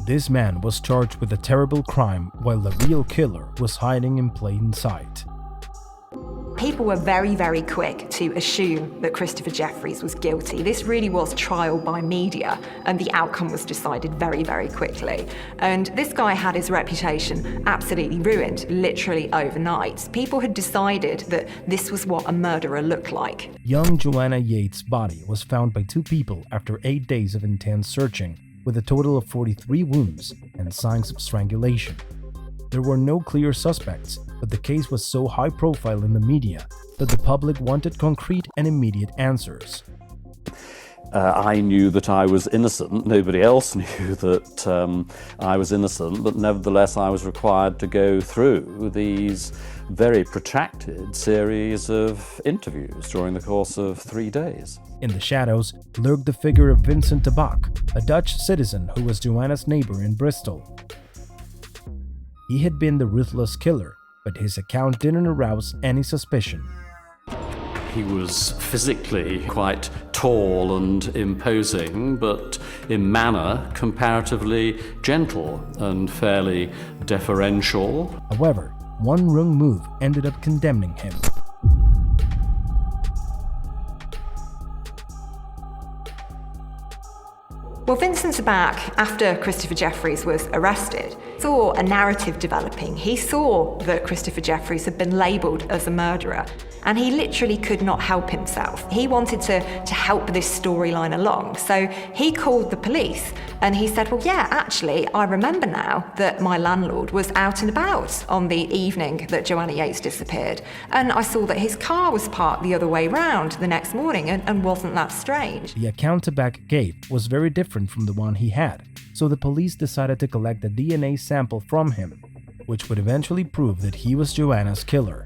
This man was charged with a terrible crime while the real killer was hiding in plain sight. People were very, very quick to assume that Christopher Jeffries was guilty. This really was trial by media, and the outcome was decided very, very quickly. And this guy had his reputation absolutely ruined, literally overnight. People had decided that this was what a murderer looked like. Young Joanna Yates' body was found by two people after 8 days of intense searching, with a total of 43 wounds and signs of strangulation. There were no clear suspects, but the case was so high profile in the media that the public wanted concrete and immediate answers. I knew that I was innocent. Nobody else knew that I was innocent, but nevertheless I was required to go through these very protracted series of interviews during the course of 3 days. In the shadows lurked the figure of Vincent Tabak, a Dutch citizen who was Joanna's neighbor in Bristol. He had been the ruthless killer, but his account didn't arouse any suspicion. He was physically quite tall and imposing, but in manner comparatively gentle and fairly deferential. However, one wrong move ended up condemning him. Well, Vincent Tabak, after Christopher Jeffries was arrested, saw a narrative developing. He saw that Christopher Jeffries had been labelled as a murderer, and he literally could not help himself. He wanted to help this storyline along, so he called the police and he said, well, yeah, actually, I remember now that my landlord was out and about on the evening that Joanna Yates disappeared, and I saw that his car was parked the other way round the next morning, and wasn't that strange? The account Tabak gave was very different from the one he had, so the police decided to collect a DNA sample from him, which would eventually prove that he was Joanna's killer.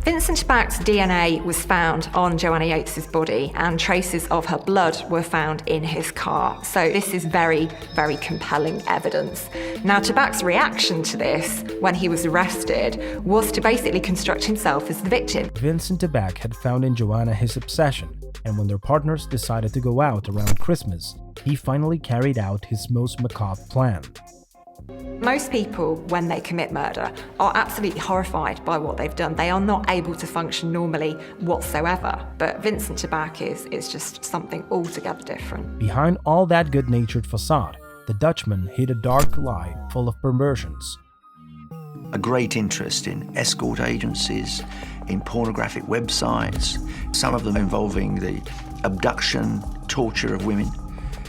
Vincent Tabak's DNA was found on Joanna Yates' body, and traces of her blood were found in his car. So this is very, very compelling evidence. Now, Tabak's reaction to this, when he was arrested, was to basically construct himself as the victim. Vincent Tabak had found in Joanna his obsession, and when their partners decided to go out around Christmas, he finally carried out his most macabre plan. Most people, when they commit murder, are absolutely horrified by what they've done. They are not able to function normally whatsoever. But Vincent Tabak is just something altogether different. Behind all that good-natured facade, the Dutchman hid a dark lie full of perversions. A great interest in escort agencies, in pornographic websites, some of them involving the abduction, torture of women,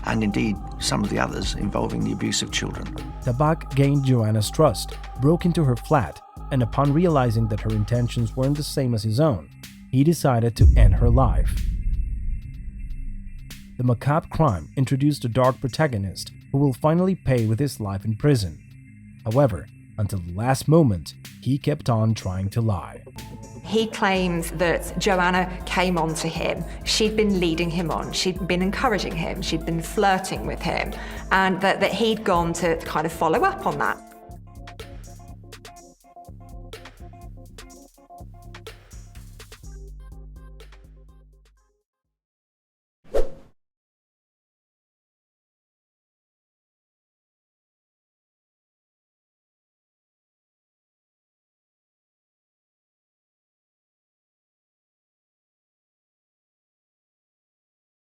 and indeed some of the others involving the abuse of children. Tabak gained Joanna's trust, broke into her flat, and upon realizing that her intentions weren't the same as his own, he decided to end her life. The macabre crime introduced a dark protagonist who will finally pay with his life in prison. However, until the last moment, he kept on trying to lie. He claims that Joanna came on to him. She'd been leading him on. She'd been encouraging him. She'd been flirting with him. And that he'd gone to kind of follow up on that.